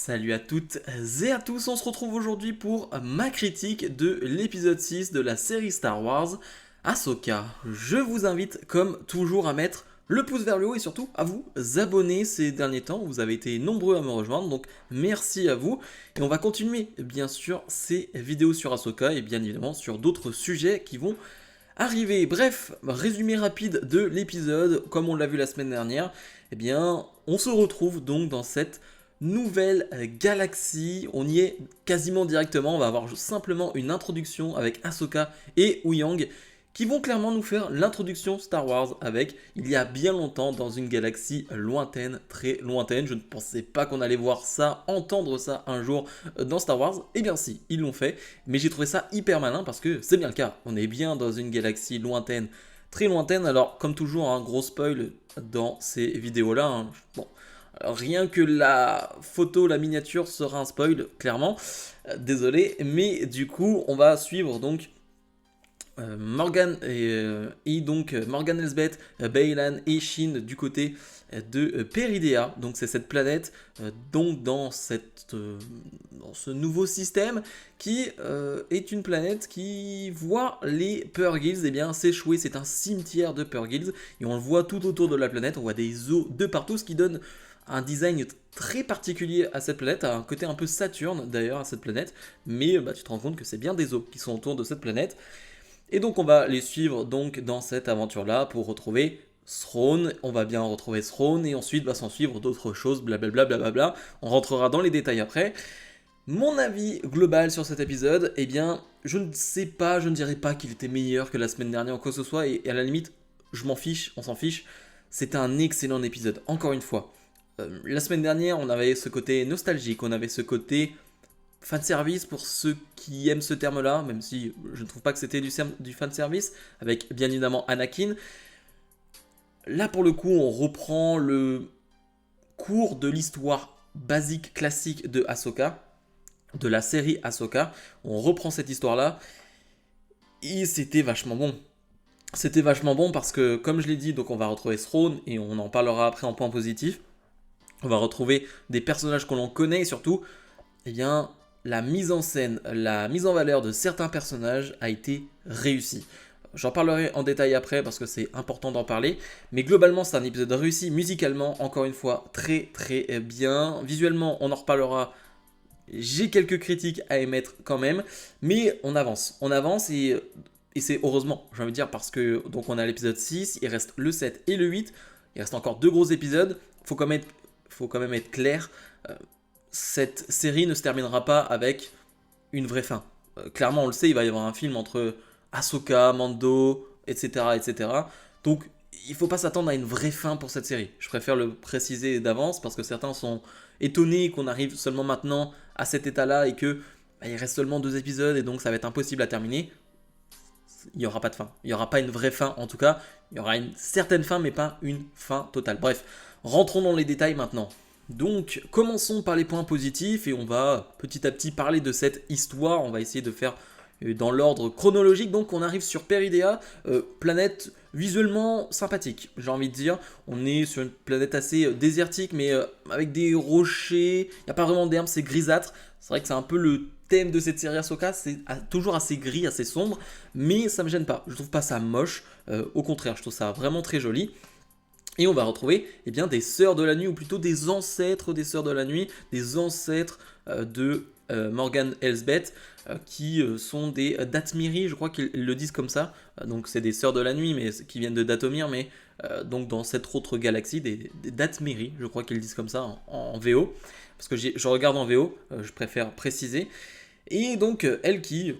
Salut à toutes et à tous, on se retrouve aujourd'hui pour ma critique de l'épisode 6 de la série Star Wars, Ahsoka. Je vous invite comme toujours à mettre le pouce vers le haut et surtout à vous abonner ces derniers temps, vous avez été nombreux à me rejoindre, donc merci à vous. Et on va continuer bien sûr ces vidéos sur Ahsoka et bien évidemment sur d'autres sujets qui vont arriver. Bref, résumé rapide de l'épisode, comme on l'a vu la semaine dernière, eh bien on se retrouve donc dans cette nouvelle galaxie, on y est quasiment directement, on va avoir simplement une introduction avec Ahsoka et Ouyang qui vont clairement nous faire l'introduction Star Wars avec il y a bien longtemps dans une galaxie lointaine, très lointaine. Je ne pensais pas qu'on allait voir ça, entendre ça un jour dans Star Wars. Eh bien si, ils l'ont fait, mais j'ai trouvé ça hyper malin parce que c'est bien le cas. On est bien dans une galaxie lointaine, très lointaine. Alors comme toujours, un gros spoil dans ces vidéos-là. Bon, rien que la photo, la miniature sera un spoil, clairement. Désolé, mais du coup, on va suivre donc Morgan et donc Morgan Elsbeth, Baylan et Shin du côté de Peridea. Donc c'est cette planète donc dans ce nouveau système qui est une planète qui voit les Purrgils s'échouer. C'est un cimetière de Purrgils et on le voit tout autour de la planète. On voit des os de partout, ce qui donne un design très particulier à cette planète, un côté un peu Saturne d'ailleurs à cette planète, mais tu te rends compte que c'est bien des os qui sont autour de cette planète. Et donc on va les suivre donc dans cette aventure-là pour retrouver Thrawn. On va bien retrouver Thrawn et ensuite va s'en suivre d'autres choses, blablabla, blablabla. On rentrera dans les détails après. Mon avis global sur cet épisode, eh bien, je ne sais pas, je ne dirais pas qu'il était meilleur que la semaine dernière ou quoi que ce soit, et à la limite, je m'en fiche, on s'en fiche. C'était un excellent épisode, encore une fois. La semaine dernière, on avait ce côté nostalgique, on avait ce côté fanservice pour ceux qui aiment ce terme-là, même si je ne trouve pas que c'était du fanservice, avec bien évidemment Anakin. Là, pour le coup, on reprend le cours de l'histoire basique, classique de Ahsoka, de la série Ahsoka. On reprend cette histoire-là, et c'était vachement bon. C'était vachement bon parce que, comme je l'ai dit, donc on va retrouver Thrawn, et on en parlera après en point positif. On va retrouver des personnages qu'on connaît, et surtout, eh bien, la mise en scène, la mise en valeur de certains personnages a été réussie. J'en parlerai en détail après parce que c'est important d'en parler. Mais globalement, c'est un épisode réussi musicalement, encore une fois, très très bien. Visuellement, on en reparlera. J'ai quelques critiques à émettre quand même. Mais on avance et c'est heureusement, j'ai envie de dire, parce que donc on a l'épisode 6, il reste le 7 et le 8. Il reste encore deux gros épisodes. Faut quand même être clair. Cette série ne se terminera pas avec une vraie fin. Clairement, on le sait, il va y avoir un film entre Ahsoka, Mando, etc. etc. Donc, il ne faut pas s'attendre à une vraie fin pour cette série. Je préfère le préciser d'avance parce que certains sont étonnés qu'on arrive seulement maintenant à cet état-là et que il reste seulement deux épisodes et donc ça va être impossible à terminer. Il n'y aura pas de fin. Il n'y aura pas une vraie fin. En tout cas, il y aura une certaine fin, mais pas une fin totale. Bref, rentrons dans les détails maintenant. Donc, commençons par les points positifs et on va petit à petit parler de cette histoire. On va essayer de faire dans l'ordre chronologique. Donc, on arrive sur Peridea, planète visuellement sympathique, j'ai envie de dire. On est sur une planète assez désertique, mais avec des rochers. Il n'y a pas vraiment d'herbe, c'est grisâtre. C'est vrai que c'est un peu le thème de cette série Ahsoka, c'est toujours assez gris, assez sombre, mais ça me gêne pas. Je trouve pas ça moche. Au contraire, je trouve ça vraiment très joli. Et on va retrouver des sœurs de la nuit, ou plutôt des ancêtres des sœurs de la nuit, des ancêtres de Morgan Elsbeth, qui sont des Dathmiri, je crois qu'ils le disent comme ça. Donc c'est des sœurs de la nuit, mais qui viennent de Dathomir, mais donc dans cette autre galaxie, des Dathmiri, je crois qu'ils le disent comme ça en VO. Parce que je regarde en VO, je préfère préciser. Et donc, elles qui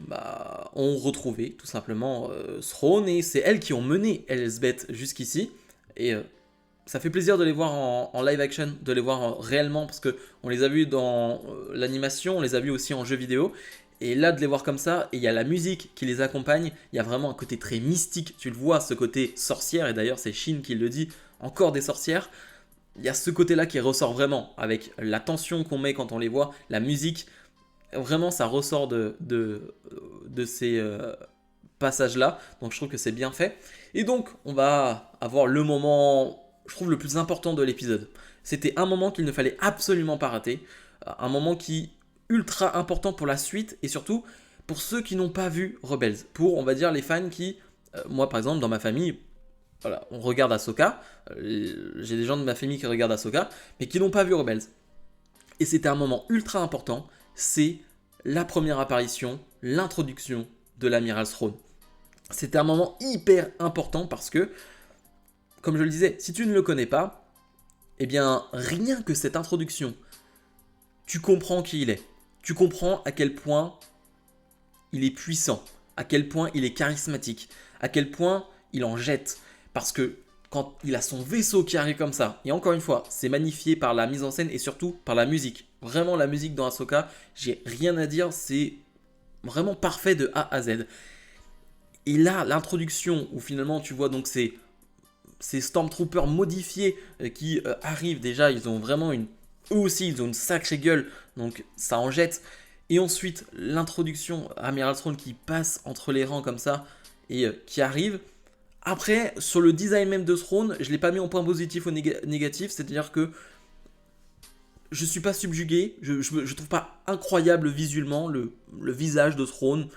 ont retrouvé tout simplement Thrawn, et c'est elles qui ont mené Elsbeth jusqu'ici. Et ça fait plaisir de les voir en live action, de les voir réellement, parce qu'on les a vus dans l'animation, on les a vus aussi en jeu vidéo. Et là, de les voir comme ça, et il y a la musique qui les accompagne, il y a vraiment un côté très mystique, tu le vois, ce côté sorcière, et d'ailleurs c'est Shin qui le dit, encore des sorcières. Il y a ce côté-là qui ressort vraiment, avec la tension qu'on met quand on les voit, la musique, vraiment ça ressort de ces passages-là, donc je trouve que c'est bien fait. Et donc, on va avoir le moment, je trouve, le plus important de l'épisode. C'était un moment qu'il ne fallait absolument pas rater. un moment qui ultra important pour la suite et surtout pour ceux qui n'ont pas vu Rebels. Pour, on va dire, les fans qui, moi par exemple, dans ma famille, voilà, on regarde Ahsoka, j'ai des gens de ma famille qui regardent Ahsoka, mais qui n'ont pas vu Rebels. Et c'était un moment ultra important, c'est la première apparition, l'introduction de l'amiral Thrawn. C'était un moment hyper important parce que, comme je le disais, si tu ne le connais pas, eh bien, rien que cette introduction, tu comprends qui il est. Tu comprends à quel point il est puissant, à quel point il est charismatique, à quel point il en jette. Parce que quand il a son vaisseau qui arrive comme ça, et encore une fois, c'est magnifié par la mise en scène et surtout par la musique. Vraiment, la musique dans Ahsoka, j'ai rien à dire, c'est vraiment parfait de A à Z. Et là, l'introduction où finalement tu vois donc ces Stormtroopers modifiés qui arrivent, déjà ils ont vraiment eux aussi ils ont une sacrée gueule, donc ça en jette. Et ensuite l'introduction Amiral Thrawn qui passe entre les rangs comme ça et qui arrive. Après, sur le design même de Thrawn, je ne l'ai pas mis en point positif ou négatif, c'est-à-dire que je ne suis pas subjugué, je trouve pas incroyable visuellement le visage de Thrawn.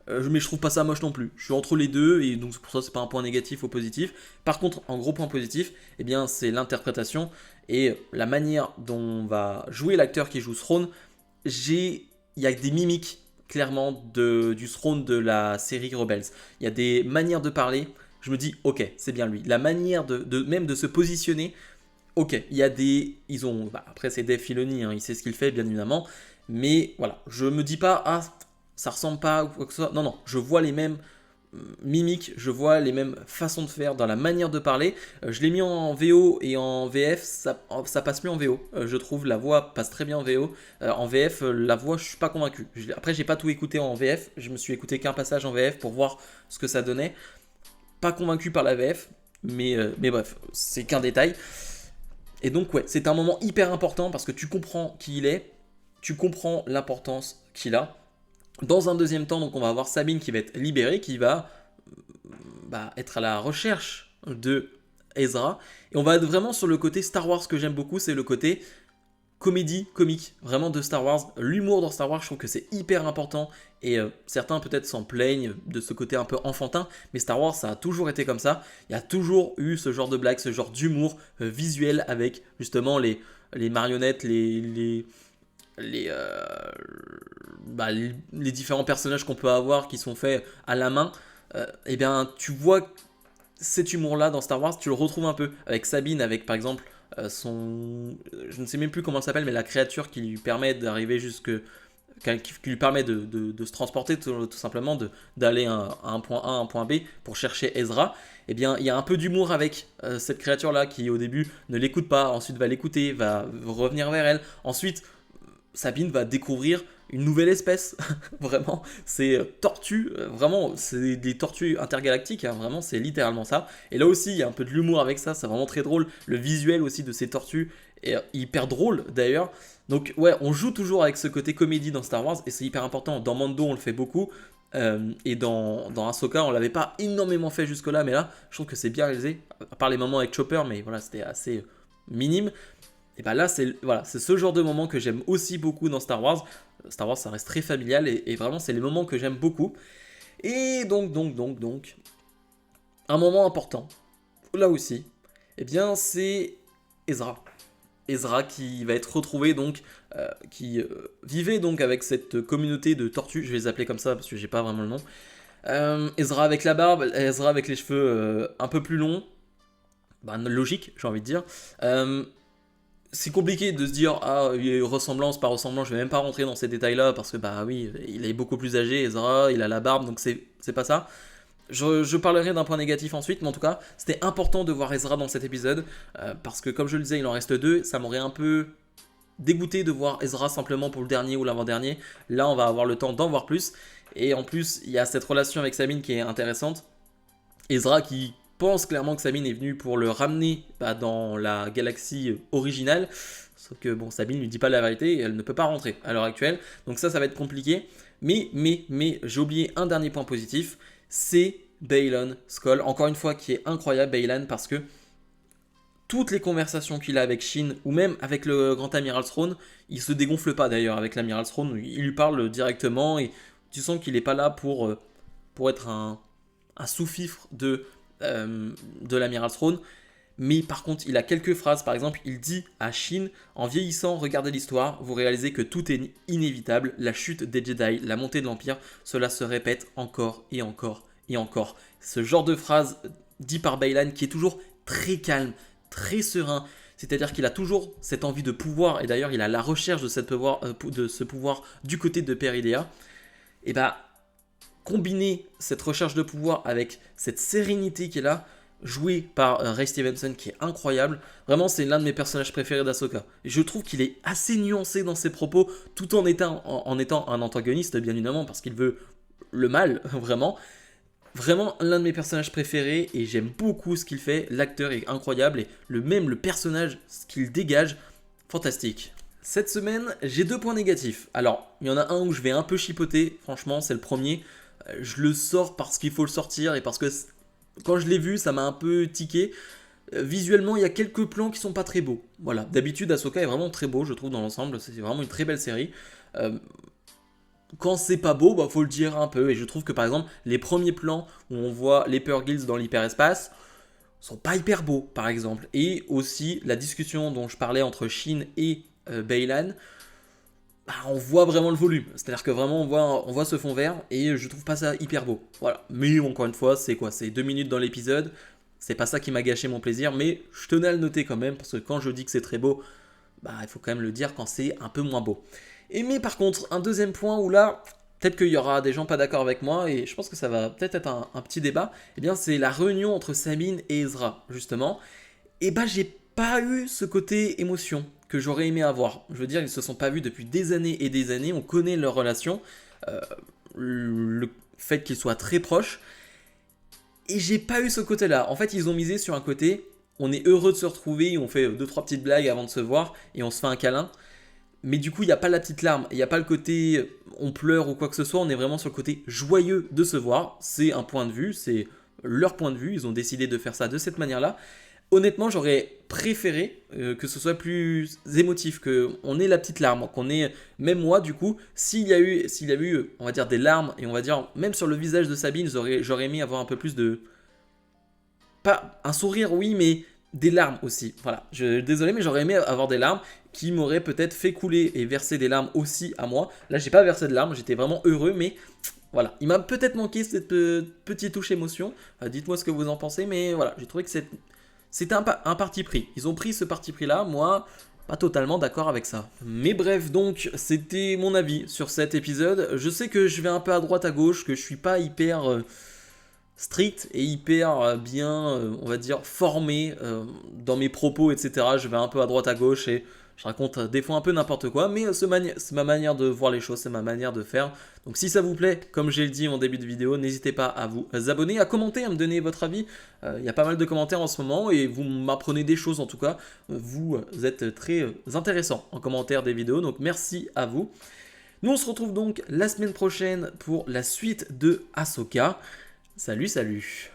Mais je trouve pas ça moche non plus. Je suis entre les deux et donc c'est pour ça que c'est pas un point négatif ou positif. Par contre, un gros point positif, eh bien c'est l'interprétation et la manière dont va jouer l'acteur qui joue Thrawn. Il y a des mimiques clairement du Thrawn de la série Rebels. Il y a des manières de parler. Je me dis ok, c'est bien lui. La manière même de se positionner. Ok, il y a des, ils ont, après c'est Dave Filoni, hein, il sait ce qu'il fait bien évidemment. Mais voilà, je me dis pas ça ressemble pas ou quoi que ce soit. Non, non, je vois les mêmes mimiques, je vois les mêmes façons de faire dans la manière de parler. Je l'ai mis en VO et en VF, ça passe mieux en VO. Je trouve la voix passe très bien en VO. En VF, la voix, je suis pas convaincu. Après, j'ai pas tout écouté en VF. Je me suis écouté qu'un passage en VF pour voir ce que ça donnait. Pas convaincu par la VF, mais bref, c'est qu'un détail. Et donc, ouais, c'est un moment hyper important parce que tu comprends qui il est, tu comprends l'importance qu'il a. Dans un deuxième temps, donc on va avoir Sabine qui va être libérée, qui va être à la recherche de Ezra. Et on va être vraiment sur le côté Star Wars que j'aime beaucoup, c'est le côté comédie comique, vraiment de Star Wars. L'humour dans Star Wars, je trouve que c'est hyper important. Et certains peut-être s'en plaignent de ce côté un peu enfantin, mais Star Wars, ça a toujours été comme ça. Il y a toujours eu ce genre de blague, ce genre d'humour visuel avec justement les marionnettes, les différents personnages qu'on peut avoir qui sont faits à la main, et bien tu vois cet humour-là dans Star Wars, tu le retrouves un peu avec Sabine, avec par exemple je ne sais même plus comment elle s'appelle, mais la créature qui lui permet d'arriver qui lui permet de se transporter tout simplement, d'aller à un point A, à un point B pour chercher Ezra. Eh bien, il y a un peu d'humour avec cette créature-là qui au début ne l'écoute pas, ensuite va l'écouter, va revenir vers elle, ensuite Sabine va découvrir une nouvelle espèce, vraiment, c'est tortues, vraiment, c'est des tortues intergalactiques, hein, vraiment, c'est littéralement ça. Et là aussi, il y a un peu de l'humour avec ça, c'est vraiment très drôle. Le visuel aussi de ces tortues est hyper drôle d'ailleurs. Donc ouais, on joue toujours avec ce côté comédie dans Star Wars et c'est hyper important. Dans Mando, on le fait beaucoup. Et dans Ahsoka, on l'avait pas énormément fait jusque-là, mais là, je trouve que c'est bien réalisé. À part les moments avec Chopper, mais voilà, c'était assez minime. Et bah là, c'est ce genre de moment que j'aime aussi beaucoup dans Star Wars. Star Wars, ça reste très familial et vraiment, c'est les moments que j'aime beaucoup. Et donc, un moment important, là aussi, eh bien, c'est Ezra. Ezra qui va être retrouvé donc, qui vivait donc avec cette communauté de tortues, je vais les appeler comme ça parce que j'ai pas vraiment le nom. Ezra avec la barbe, Ezra avec les cheveux un peu plus longs, logique, j'ai envie de dire. C'est compliqué de se dire il y a ressemblance par ressemblance, je vais même pas rentrer dans ces détails là parce que oui, il est beaucoup plus âgé, Ezra, il a la barbe, donc c'est pas ça. Je parlerai d'un point négatif ensuite, mais en tout cas c'était important de voir Ezra dans cet épisode parce que comme je le disais, il en reste deux, ça m'aurait un peu dégoûté de voir Ezra simplement pour le dernier ou l'avant-dernier. Là on va avoir le temps d'en voir plus, et en plus il y a cette relation avec Sabine qui est intéressante. Ezra qui pense clairement que Sabine est venue pour le ramener dans la galaxie originale. Sauf que Sabine lui dit pas la vérité et elle ne peut pas rentrer à l'heure actuelle. Donc ça va être compliqué. Mais j'ai oublié un dernier point positif. C'est Baylan Skoll. Encore une fois, qui est incroyable Baylan parce que toutes les conversations qu'il a avec Shin, ou même avec le grand amiral Throne, il se dégonfle pas d'ailleurs avec l'amiral Throne, il lui parle directement, et tu sens qu'il n'est pas là pour être un sous-fifre de l'amiral Throne. Mais par contre, il a quelques phrases. Par exemple, il dit à Shin, en vieillissant, regardez l'histoire, vous réalisez que tout est inévitable. La chute des Jedi, la montée de l'Empire, cela se répète encore et encore et encore. Ce genre de phrase dit par Baylan qui est toujours très calme, très serein. C'est-à-dire qu'il a toujours cette envie de pouvoir. Et d'ailleurs, il a la recherche de ce pouvoir du côté de Père Idea. Et bah, combiner cette recherche de pouvoir avec cette sérénité qu'il a, joué par Ray Stevenson, qui est incroyable. Vraiment, c'est l'un de mes personnages préférés d'Ahsoka. Je trouve qu'il est assez nuancé dans ses propos, tout en étant un antagoniste, bien évidemment, parce qu'il veut le mal, vraiment. Vraiment l'un de mes personnages préférés, et j'aime beaucoup ce qu'il fait. L'acteur est incroyable, et le personnage, ce qu'il dégage, fantastique. Cette semaine, j'ai 2 points négatifs. Alors, il y en a un où je vais un peu chipoter, franchement, c'est le premier. Je le sors parce qu'il faut le sortir, et parce que quand je l'ai vu, ça m'a un peu tiqué. Visuellement, il y a quelques plans qui sont pas très beaux. Voilà, d'habitude, Ahsoka est vraiment très beau, je trouve, dans l'ensemble. C'est vraiment une très belle série. Quand c'est pas beau, bah faut le dire un peu. Et je trouve que par exemple, les premiers plans où on voit les Purrgils dans l'hyperespace sont pas hyper beaux, par exemple. Et aussi, la discussion dont je parlais entre Shin et Baylan, bah, on voit vraiment le volume. C'est-à-dire que vraiment, on voit ce fond vert et je trouve pas ça hyper beau. Voilà. Mais encore une fois, c'est quoi? C'est 2 minutes dans l'épisode. C'est pas ça qui m'a gâché mon plaisir, mais je tenais à le noter quand même, parce que quand je dis que c'est très beau, bah il faut quand même le dire quand c'est un peu moins beau. Et mais par contre, un deuxième point où là, peut-être qu'il y aura des gens pas d'accord avec moi, et je pense que ça va peut-être être un petit débat, eh bien c'est la réunion entre Sabine et Ezra, justement. Et bah j'ai pas eu ce côté émotion que j'aurais aimé avoir. Je veux dire, ils se sont pas vus depuis des années et des années, on connaît leur relation, le fait qu'ils soient très proches, et j'ai pas eu ce côté-là. En fait, ils ont misé sur un côté, on est heureux de se retrouver, on fait 2-3 petites blagues avant de se voir, et on se fait un câlin. Mais du coup, il n'y a pas la petite larme, il n'y a pas le côté on pleure ou quoi que ce soit, on est vraiment sur le côté joyeux de se voir. C'est un point de vue, c'est leur point de vue, ils ont décidé de faire ça de cette manière-là. Honnêtement, j'aurais préféré que ce soit plus émotif, qu'on ait la petite larme, qu'on ait, même moi du coup, s'il y a eu, on va dire des larmes, et on va dire, même sur le visage de Sabine, j'aurais aimé avoir un peu plus de, pas un sourire, oui, mais des larmes aussi. Voilà, désolé, mais j'aurais aimé avoir des larmes qui m'auraient peut-être fait couler et verser des larmes aussi à moi. Là, j'ai pas versé de larmes, j'étais vraiment heureux, mais voilà, il m'a peut-être manqué cette petite touche émotion. Dites-moi ce que vous en pensez, mais voilà, j'ai trouvé que c'était un parti pris. Ils ont pris ce parti pris-là, moi, pas totalement d'accord avec ça. Mais bref, donc, c'était mon avis sur cet épisode. Je sais que je vais un peu à droite à gauche, que je suis pas hyper strict et hyper bien, on va dire, formé dans mes propos, etc. Je vais un peu à droite à gauche et je raconte des fois un peu n'importe quoi, mais c'est ma manière de voir les choses, c'est ma manière de faire. Donc si ça vous plaît, comme j'ai dit en début de vidéo, n'hésitez pas à vous abonner, à commenter, à me donner votre avis. Il y a pas mal de commentaires en ce moment et vous m'apprenez des choses en tout cas. Vous êtes très intéressant en commentaire des vidéos, donc merci à vous. Nous on se retrouve donc la semaine prochaine pour la suite de Ahsoka. Salut, salut!